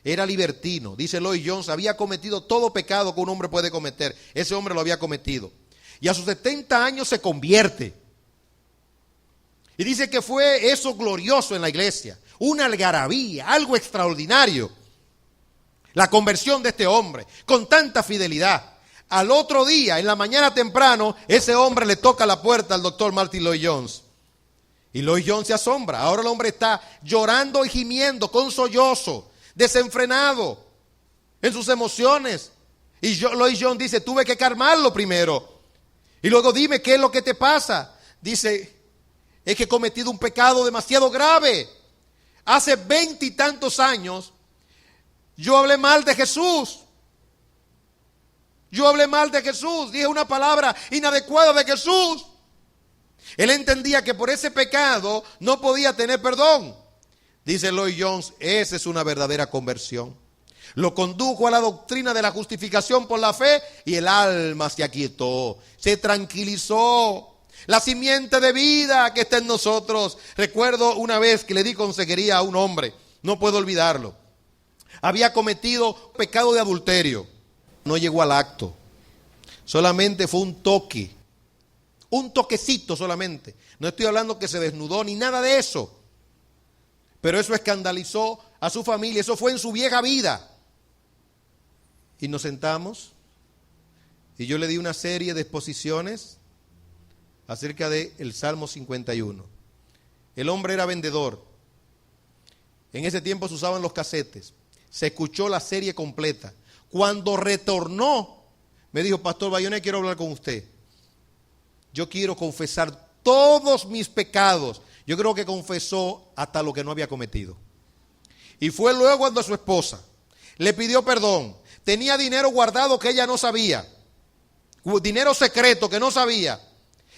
era libertino. Dice Lloyd Jones, había cometido todo pecado que un hombre puede cometer. Ese hombre lo había cometido. Y a sus 70 años se convierte. Y dice que fue eso glorioso en la iglesia, una algarabía, algo extraordinario. La conversión de este hombre, con tanta fidelidad. Al otro día, en la mañana temprano, ese hombre le toca la puerta al doctor Martin Lloyd Jones. Y Lloyd Jones se asombra. Ahora el hombre está llorando y gimiendo, con sollozo, desenfrenado en sus emociones. Y Lloyd Jones dice, tuve que calmarlo primero. Y luego dime, ¿qué es lo que te pasa? Dice, es que he cometido un pecado demasiado grave. Hace 20 y tantos años, yo hablé mal de Jesús. Yo hablé mal de Jesús, dije una palabra inadecuada de Jesús. Él entendía que por ese pecado no podía tener perdón. Dice Lloyd Jones, esa es una verdadera conversión. Lo condujo a la doctrina de la justificación por la fe y el alma se aquietó, se tranquilizó. La simiente de vida que está en nosotros. Recuerdo una vez que le di consejería a un hombre, no puedo olvidarlo. Había cometido pecado de adulterio. No llegó al acto, solamente fue un toque, un toquecito solamente. No estoy hablando que se desnudó ni nada de eso, pero eso escandalizó a su familia, eso fue en su vieja vida. Y nos sentamos y yo le di una serie de exposiciones acerca del Salmo 51. El hombre era vendedor, en ese tiempo se usaban los casetes, se escuchó la serie completa. Cuando retornó, me dijo, Pastor Bayona, quiero hablar con usted. Yo quiero confesar todos mis pecados. Yo creo que confesó hasta lo que no había cometido. Y fue luego cuando su esposa le pidió perdón. Tenía dinero guardado que ella no sabía. Dinero secreto que no sabía.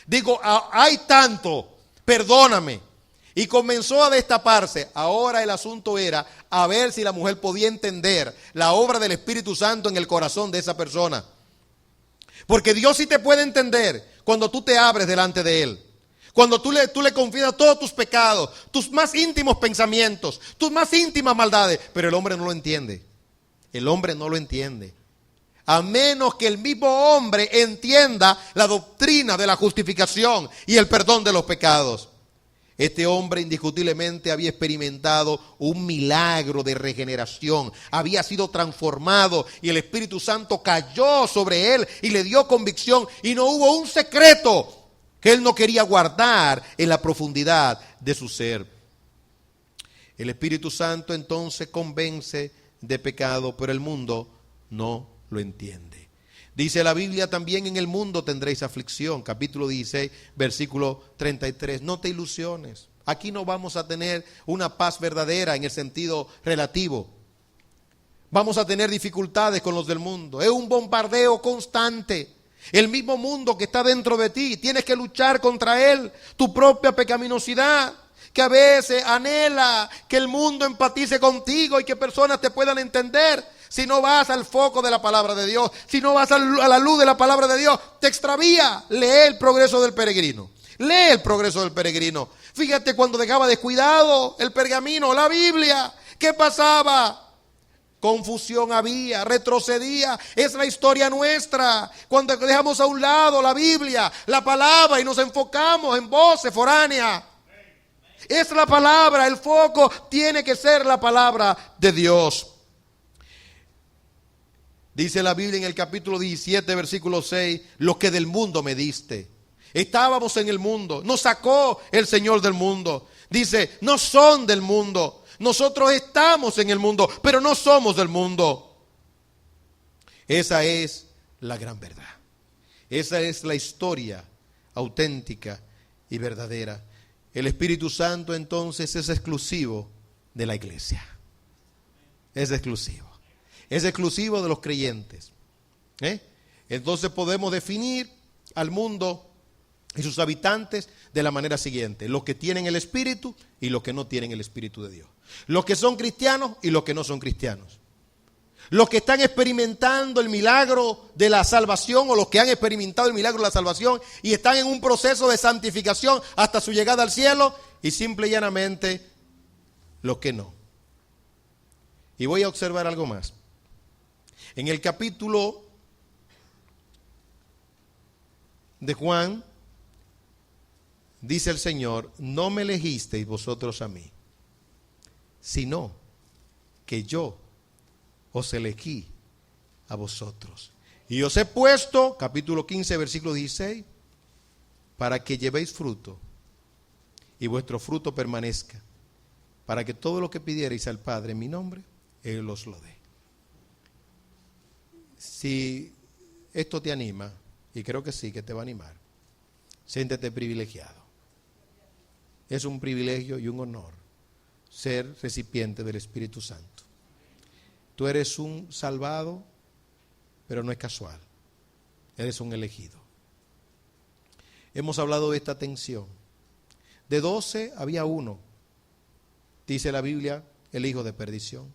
Digo, hay tanto, perdóname. Y comenzó a destaparse. Ahora el asunto era a ver si la mujer podía entender la obra del Espíritu Santo en el corazón de esa persona. Porque Dios sí te puede entender cuando tú te abres delante de Él. Cuando tú le confiesas todos tus pecados, tus más íntimos pensamientos, tus más íntimas maldades. Pero el hombre no lo entiende. El hombre no lo entiende. A menos que el mismo hombre entienda la doctrina de la justificación y el perdón de los pecados. Este hombre indiscutiblemente había experimentado un milagro de regeneración, había sido transformado y el Espíritu Santo cayó sobre él y le dio convicción y no hubo un secreto que él no quería guardar en la profundidad de su ser. El Espíritu Santo entonces convence de pecado, pero el mundo no lo entiende. Dice la Biblia también, en el mundo tendréis aflicción, capítulo 16, versículo 33. No te ilusiones, aquí no vamos a tener una paz verdadera en el sentido relativo. Vamos a tener dificultades con los del mundo, es un bombardeo constante. El mismo mundo que está dentro de ti, tienes que luchar contra él, tu propia pecaminosidad, que a veces anhela que el mundo empatice contigo y que personas te puedan entender. Si no vas al foco de la palabra de Dios, si no vas a la luz de la palabra de Dios, te extravía. Lee el progreso del peregrino. Lee el progreso del peregrino. Fíjate cuando dejaba descuidado el pergamino, la Biblia. ¿Qué pasaba? Confusión había, retrocedía. Es la historia nuestra. Cuando dejamos a un lado la Biblia, la palabra y nos enfocamos en voces foráneas. Es la palabra, el foco tiene que ser la palabra de Dios. Dice la Biblia en el capítulo 17, versículo 6, lo que del mundo me diste. Estábamos en el mundo, nos sacó el Señor del mundo. Dice, no son del mundo. Nosotros estamos en el mundo, pero no somos del mundo. Esa es la gran verdad. Esa es la historia auténtica y verdadera. El Espíritu Santo entonces es exclusivo de la iglesia. Es exclusivo. Es exclusivo de los creyentes. Entonces podemos definir al mundo y sus habitantes de la manera siguiente: los que tienen el Espíritu y los que no tienen el Espíritu de Dios. Los que son cristianos y los que no son cristianos. Los que están experimentando el milagro de la salvación o los que han experimentado el milagro de la salvación y están en un proceso de santificación hasta su llegada al cielo, y simple y llanamente los que no. Y voy a observar algo más. En el capítulo de Juan, dice el Señor, no me elegisteis vosotros a mí, sino que yo os elegí a vosotros. Y os he puesto, capítulo 15, versículo 16, para que llevéis fruto y vuestro fruto permanezca, para que todo lo que pidierais al Padre en mi nombre, Él os lo dé. Si esto te anima, y creo que sí, que te va a animar, siéntete privilegiado. Es un privilegio y un honor ser recipiente del Espíritu Santo. Tú eres un salvado, pero no es casual. Eres un elegido. Hemos hablado de esta tensión. De 12 había uno, dice la Biblia, el hijo de perdición.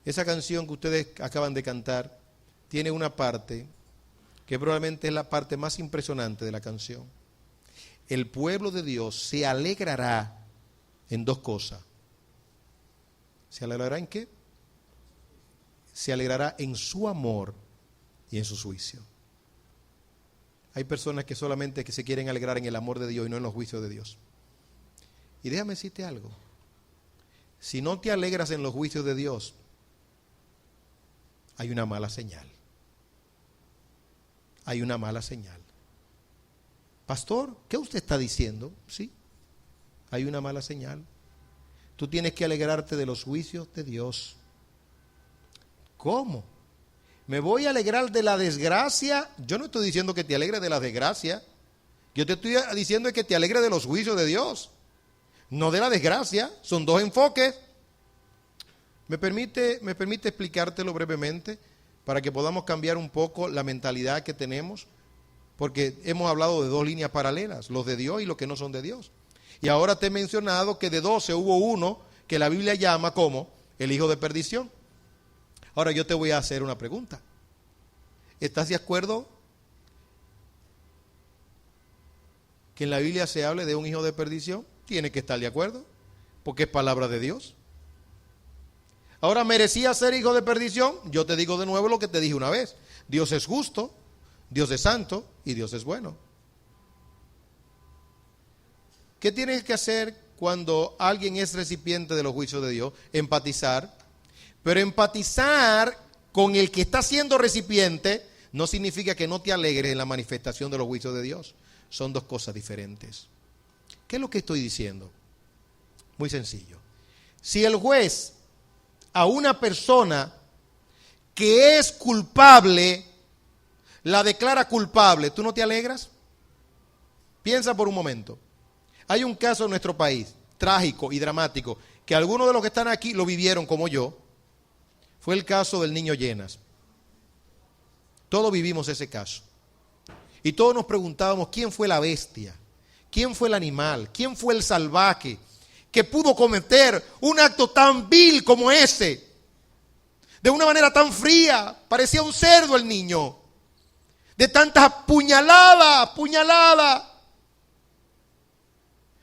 Esa canción que ustedes acaban de cantar tiene una parte que probablemente es la parte más impresionante de la canción. El pueblo de Dios se alegrará en dos cosas. ¿Se alegrará en qué? Se alegrará en su amor y en su juicio. Hay personas que solamente que se quieren alegrar en el amor de Dios y no en los juicios de Dios. Y déjame decirte algo. Si no te alegras en los juicios de Dios, hay una mala señal. Hay una mala señal. Pastor, ¿qué usted está diciendo? Sí, hay una mala señal. Tú tienes que alegrarte de los juicios de Dios. ¿Cómo? ¿Me voy a alegrar de la desgracia? Yo no estoy diciendo que te alegres de la desgracia. Yo te estoy diciendo que te alegres de los juicios de Dios, no de la desgracia. Son dos enfoques. ¿Me permite explicártelo brevemente para que podamos cambiar un poco la mentalidad que tenemos? Porque hemos hablado de dos líneas paralelas, los de Dios y los que no son de Dios. Y ahora te he mencionado que de 12 hubo uno que la Biblia llama como el hijo de perdición. Ahora yo te voy a hacer una pregunta. ¿Estás de acuerdo que en la Biblia se hable de un hijo de perdición? Tiene que estar de acuerdo, porque es palabra de Dios. Ahora, ¿merecía ser hijo de perdición? Yo te digo de nuevo lo que te dije una vez. Dios es justo, Dios es santo y Dios es bueno. ¿Qué tienes que hacer cuando alguien es recipiente de los juicios de Dios? Empatizar. Pero empatizar con el que está siendo recipiente no significa que no te alegres en la manifestación de los juicios de Dios. Son dos cosas diferentes. ¿Qué es lo que estoy diciendo? Muy sencillo. Si el juez a una persona que es culpable la declara culpable, ¿tú no te alegras? Piensa por un momento. Hay un caso en nuestro país, trágico y dramático, que algunos de los que están aquí lo vivieron como yo. Fue el caso del niño Llenas. Todos vivimos ese caso. Y todos nos preguntábamos quién fue la bestia, quién fue el animal, quién fue el salvaje que pudo cometer un acto tan vil como ese. De una manera tan fría, parecía un cerdo el niño. De tantas puñaladas.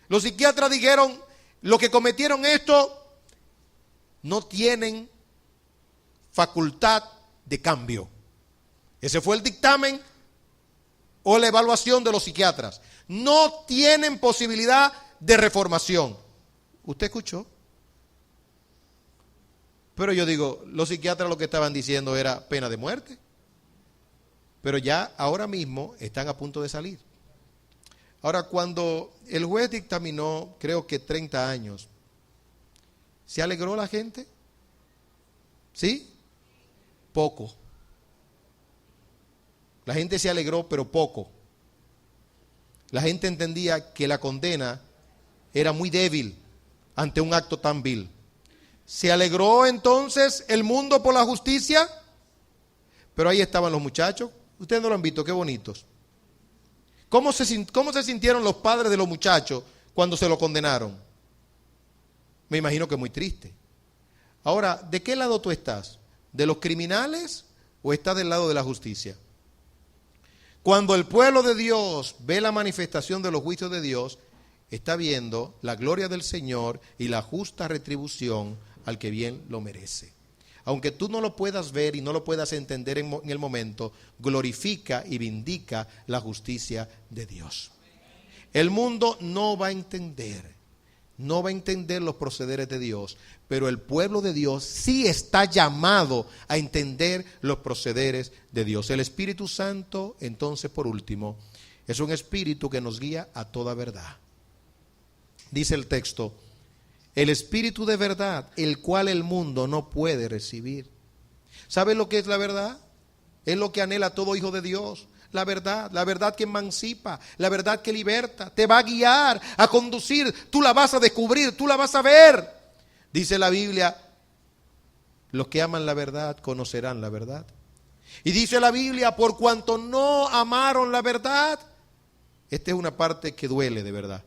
Los psiquiatras dijeron, los que cometieron esto no tienen facultad de cambio. Ese fue el dictamen o la evaluación de los psiquiatras. No tienen posibilidad de reformación. ¿Usted escuchó? Pero yo digo, los psiquiatras lo que estaban diciendo era pena de muerte. Pero ya ahora mismo están a punto de salir. Ahora, cuando el juez dictaminó, creo que 30 años, ¿se alegró la gente? ¿Sí? Poco. La gente se alegró, pero poco. La gente entendía que la condena era muy débil ante un acto tan vil. ¿Se alegró entonces el mundo por la justicia? Pero ahí estaban los muchachos. Ustedes no lo han visto, qué bonitos. ¿Cómo se sintieron los padres de los muchachos cuando se lo condenaron? Me imagino que muy triste. Ahora, ¿de qué lado tú estás? ¿De los criminales o estás del lado de la justicia? Cuando el pueblo de Dios ve la manifestación de los juicios de Dios, está viendo la gloria del Señor y la justa retribución al que bien lo merece. Aunque tú no lo puedas ver y no lo puedas entender en el momento, glorifica y vindica la justicia de Dios. El mundo no va a entender los procederes de Dios, pero el pueblo de Dios sí está llamado a entender los procederes de Dios. El Espíritu Santo, entonces, por último, es un espíritu que nos guía a toda verdad. Dice el texto: el espíritu de verdad, el cual el mundo no puede recibir. ¿Sabes lo que es la verdad? Es lo que anhela todo hijo de Dios. La verdad que emancipa, la verdad que liberta, te va a guiar, a conducir, tú la vas a descubrir, tú la vas a ver. Dice la Biblia: los que aman la verdad conocerán la verdad. Y dice la Biblia: por cuanto no amaron la verdad. Esta es una parte que duele de verdad.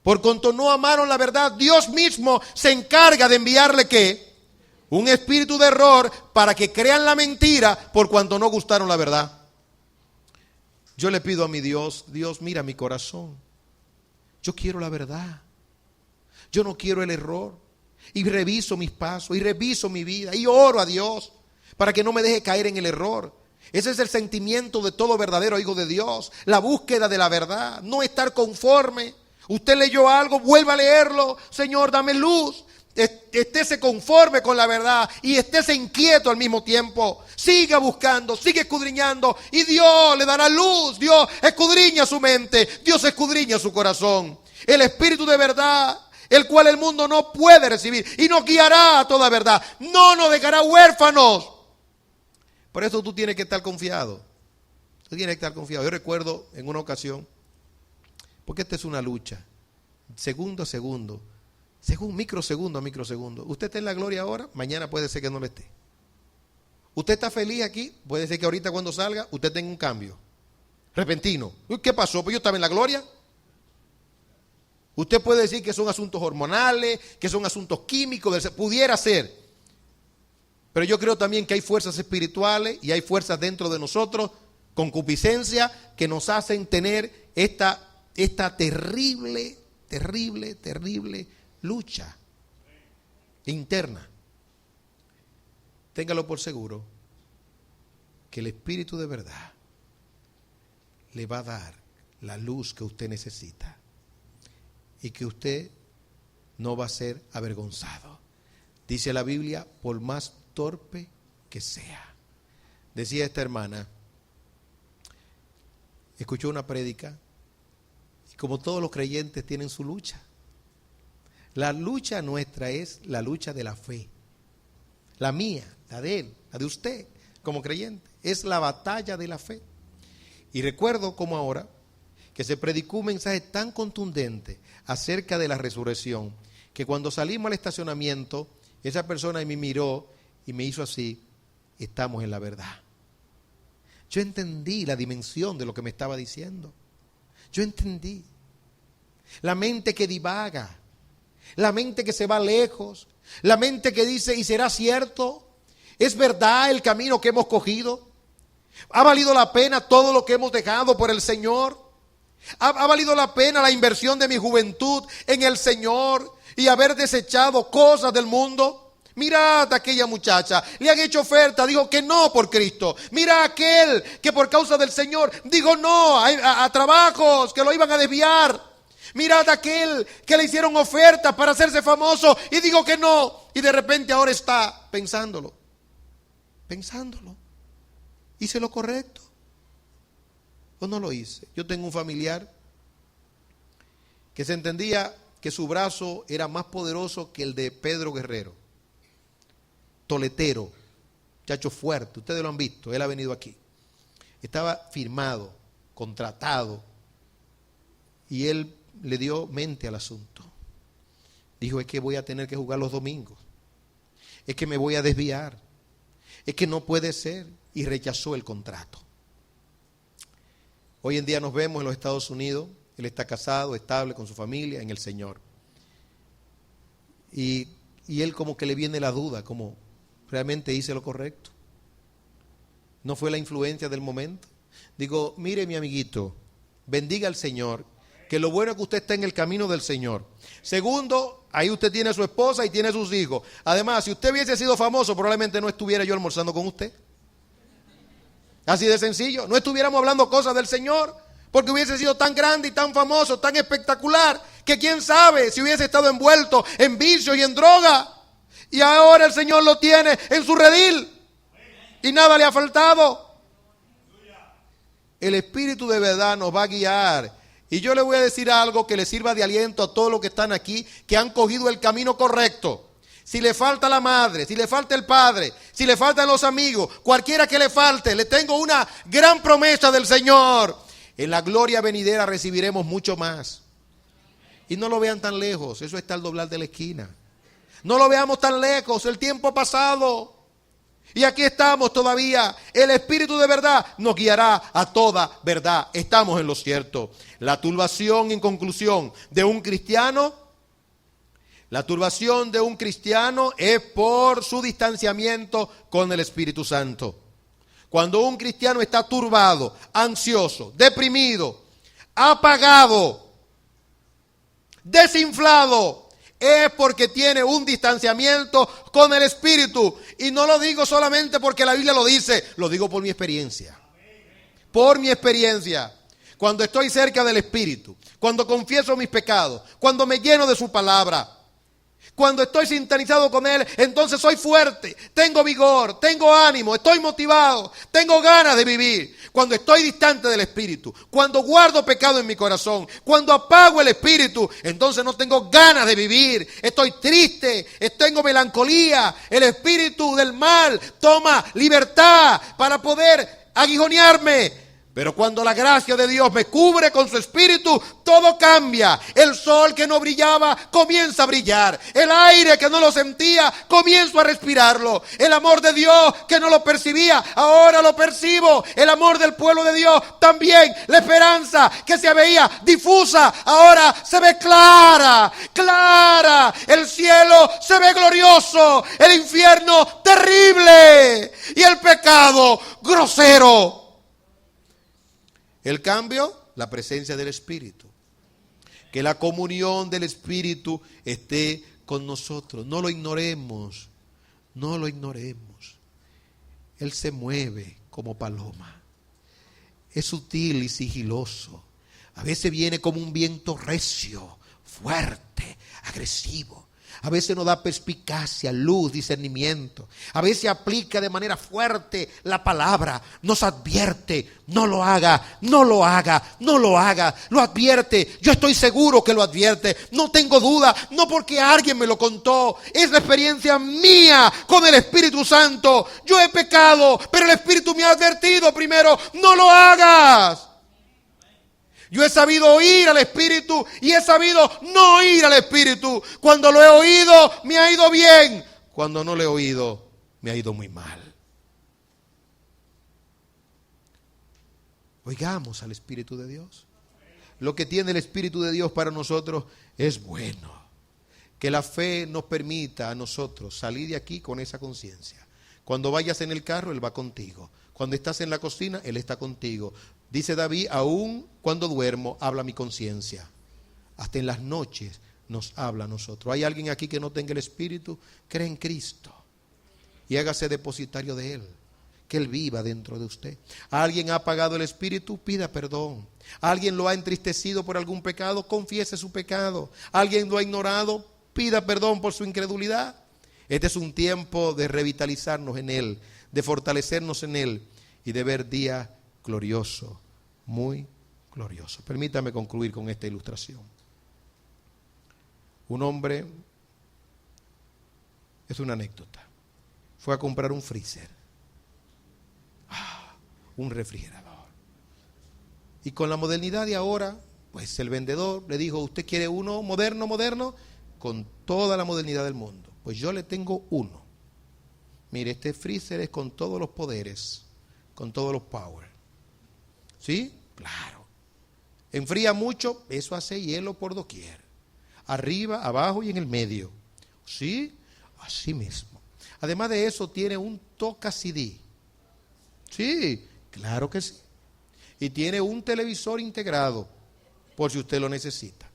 Por cuanto no amaron la verdad, Dios mismo se encarga de enviarle ¿qué? Un espíritu de error para que crean la mentira por cuanto no gustaron la verdad. Yo le pido a mi Dios: Dios, mira mi corazón. Yo quiero la verdad. Yo no quiero el error. Y reviso mis pasos, y reviso mi vida, y oro a Dios para que no me deje caer en el error. Ese es el sentimiento de todo verdadero hijo de Dios. La búsqueda de la verdad, no estar conforme. Usted leyó algo, vuelva a leerlo. Señor, dame luz. Estése conforme con la verdad y estése inquieto al mismo tiempo. Siga buscando, sigue escudriñando y Dios le dará luz. Dios escudriña su mente, Dios escudriña su corazón. El espíritu de verdad, el cual el mundo no puede recibir, y nos guiará a toda verdad. No nos dejará huérfanos. Por eso tú tienes que estar confiado. Tú tienes que estar confiado. Yo recuerdo en una ocasión, porque esta es una lucha, segundo a segundo, microsegundo a microsegundo. Usted está en la gloria ahora, mañana puede ser que no lo esté. Usted está feliz aquí, puede ser que ahorita cuando salga usted tenga un cambio repentino. ¿Qué pasó? Pues yo estaba en la gloria. Usted puede decir que son asuntos hormonales, que son asuntos químicos, pudiera ser. Pero yo creo también que hay fuerzas espirituales y hay fuerzas dentro de nosotros, concupiscencia, que nos hacen tener esta terrible lucha interna. Téngalo por seguro que el Espíritu de verdad le va a dar la luz que usted necesita y que usted no va a ser avergonzado. Dice la Biblia: por más torpe que sea. Decía esta hermana, escuchó una prédica, y como todos los creyentes tienen su lucha. La lucha nuestra es la lucha de la fe. La mía, la de él, la de usted como creyente, es la batalla de la fe. Y recuerdo como ahora que se predicó un mensaje tan contundente acerca de la resurrección, que cuando salimos al estacionamiento, esa persona me miró y me hizo así: estamos en la verdad. Yo entendí la dimensión de lo que me estaba diciendo. Yo entendí. La mente que divaga, la mente que se va lejos, la mente que dice: ¿y será cierto? ¿Es verdad el camino que hemos cogido? ¿Ha valido la pena todo lo que hemos dejado por el Señor? ¿Ha valido la pena la inversión de mi juventud en el Señor y haber desechado cosas del mundo? Mirad a aquella muchacha, le han hecho oferta, dijo que no por Cristo. Mira a aquel que por causa del Señor dijo no a trabajos que lo iban a desviar. Mirad a aquel que le hicieron oferta para hacerse famoso y dijo que no. Y de repente ahora está pensándolo. ¿Hice lo correcto o no lo hice? Yo tengo un familiar que se entendía que su brazo era más poderoso que el de Pedro Guerrero. Toletero, muchacho fuerte, ustedes lo han visto, él ha venido aquí. Estaba firmado, contratado, y él le dio mente al asunto. Dijo: es que voy a tener que jugar los domingos, es que me voy a desviar, es que no puede ser, y rechazó el contrato. Hoy en día nos vemos en los Estados Unidos, él está casado, estable con su familia en el Señor. Y él como que le viene la duda, como: ¿realmente hice lo correcto? ¿No fue la influencia del momento? Digo: mire mi amiguito, bendiga al Señor, que lo bueno es que usted está en el camino del Señor. Segundo, ahí usted tiene a su esposa y tiene a sus hijos. Además, si usted hubiese sido famoso, probablemente no estuviera yo almorzando con usted. Así de sencillo. No estuviéramos hablando cosas del Señor, porque hubiese sido tan grande y tan famoso, tan espectacular, que quién sabe si hubiese estado envuelto en vicios y en droga. Y ahora el Señor lo tiene en su redil y nada le ha faltado. El Espíritu de verdad nos va a guiar. Y yo le voy a decir algo que le sirva de aliento a todos los que están aquí, que han cogido el camino correcto. Si le falta la madre, si le falta el padre, si le faltan los amigos, cualquiera que le falte, le tengo una gran promesa del Señor. En la gloria venidera recibiremos mucho más. Y no lo vean tan lejos, eso está al doblar de la esquina. No lo veamos tan lejos, el tiempo ha pasado. Y aquí estamos todavía. El Espíritu de verdad nos guiará a toda verdad. Estamos en lo cierto. La turbación, en conclusión, de un cristiano. La turbación de un cristiano es por su distanciamiento con el Espíritu Santo. Cuando un cristiano está turbado, ansioso, deprimido, apagado, desinflado, es porque tiene un distanciamiento con el Espíritu. Y no lo digo solamente porque la Biblia lo dice, lo digo por mi experiencia. Por mi experiencia. Cuando estoy cerca del Espíritu, cuando confieso mis pecados, cuando me lleno de su palabra, cuando estoy sintonizado con Él, entonces soy fuerte, tengo vigor, tengo ánimo, estoy motivado, tengo ganas de vivir. Cuando estoy distante del Espíritu, cuando guardo pecado en mi corazón, cuando apago el Espíritu, entonces no tengo ganas de vivir, estoy triste, tengo melancolía, el espíritu del mal toma libertad para poder aguijonearme. Pero cuando la gracia de Dios me cubre con su Espíritu, todo cambia. El sol que no brillaba comienza a brillar. El aire que no lo sentía, comienzo a respirarlo. El amor de Dios que no lo percibía, ahora lo percibo. El amor del pueblo de Dios también. La esperanza que se veía difusa, ahora se ve clara, clara. El cielo se ve glorioso. El infierno terrible. Y el pecado grosero. El cambio, la presencia del Espíritu. Que la comunión del Espíritu esté con nosotros. No lo ignoremos, no lo ignoremos. Él se mueve como paloma. Es sutil y sigiloso. A veces viene como un viento recio, fuerte, agresivo. A veces nos da perspicacia, luz, discernimiento. A veces aplica de manera fuerte la palabra. Nos advierte, no lo haga, no lo haga, no lo haga. Lo advierte, yo estoy seguro que lo advierte. No tengo duda, no porque alguien me lo contó. Es la experiencia mía con el Espíritu Santo. Yo he pecado, pero el Espíritu me ha advertido primero, no lo hagas. Yo he sabido oír al Espíritu y he sabido no oír al Espíritu. Cuando lo he oído, me ha ido bien. Cuando no lo he oído, me ha ido muy mal. Oigamos al Espíritu de Dios. Lo que tiene el Espíritu de Dios para nosotros es bueno. Que la fe nos permita a nosotros salir de aquí con esa conciencia. Cuando vayas en el carro, Él va contigo. Cuando estás en la cocina, Él está contigo. Dice David, aún cuando duermo, habla mi conciencia. Hasta en las noches nos habla a nosotros. ¿Hay alguien aquí que no tenga el Espíritu? Cree en Cristo y hágase depositario de Él. Que Él viva dentro de usted. ¿Alguien ha apagado el Espíritu? Pida perdón. ¿Alguien lo ha entristecido por algún pecado? Confiese su pecado. ¿Alguien lo ha ignorado? Pida perdón por su incredulidad. Este es un tiempo de revitalizarnos en Él, de fortalecernos en Él y de ver día glorioso, muy glorioso. Permítame concluir con esta ilustración. Un hombre, es una anécdota, fue a comprar un freezer, un refrigerador. Y con la modernidad de ahora, pues el vendedor le dijo, ¿usted quiere uno moderno? Con toda la modernidad del mundo. Pues yo le tengo uno. Mire, este freezer es con todos los poderes, con todos los power. ¿Sí? Claro. Enfría mucho, eso hace hielo por doquier. Arriba, abajo y en el medio. ¿Sí? Así mismo. Además de eso, tiene un toca CD. Sí, claro que sí. Y tiene un televisor integrado por si usted lo necesita.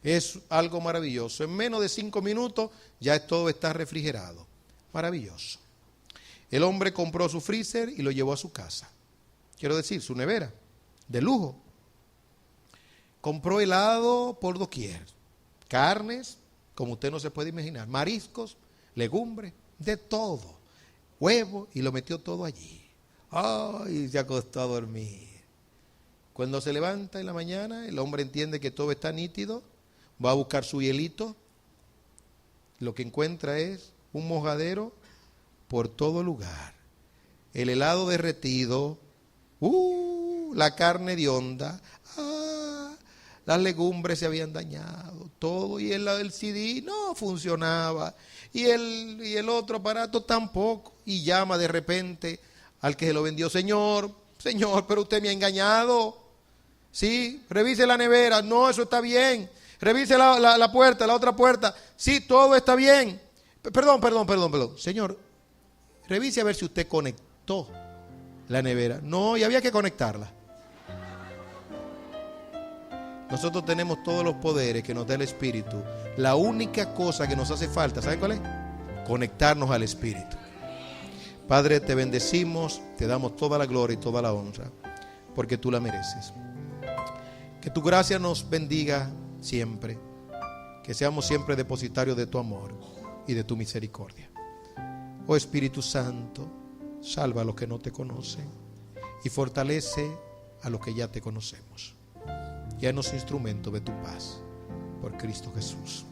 Es algo maravilloso. En menos de 5 minutos ya todo está refrigerado. Maravilloso. El hombre compró su freezer y lo llevó a su casa. Quiero decir, su nevera de lujo. Compró helado por doquier. Carnes, como usted no se puede imaginar. Mariscos, legumbres, de todo. Huevo, y lo metió todo allí. Ay, se acostó a dormir. Cuando se levanta en la mañana, el hombre entiende que todo está nítido. Va a buscar su hielito. Lo que encuentra es un mojadero por todo lugar. El helado derretido. La carne de onda. Las legumbres se habían dañado. Todo. Y el CD no funcionaba. Y el otro aparato tampoco. Y llama de repente al que se lo vendió. Señor, pero usted me ha engañado. Sí, revise la nevera. No, eso está bien. Revise la puerta, la otra puerta. Sí, todo está bien. Perdón. Señor, revise a ver si usted conectó la nevera. No, y había que conectarla. Nosotros tenemos todos los poderes que nos da el Espíritu. La única cosa que nos hace falta, ¿saben cuál es? Conectarnos al Espíritu. Padre, te bendecimos, te damos toda la gloria y toda la honra, porque tú la mereces. Que tu gracia nos bendiga siempre, que seamos siempre depositarios de tu amor y de tu misericordia. Oh Espíritu Santo, salva a los que no te conocen y fortalece a los que ya te conocemos. Y haznos instrumento de tu paz, por Cristo Jesús.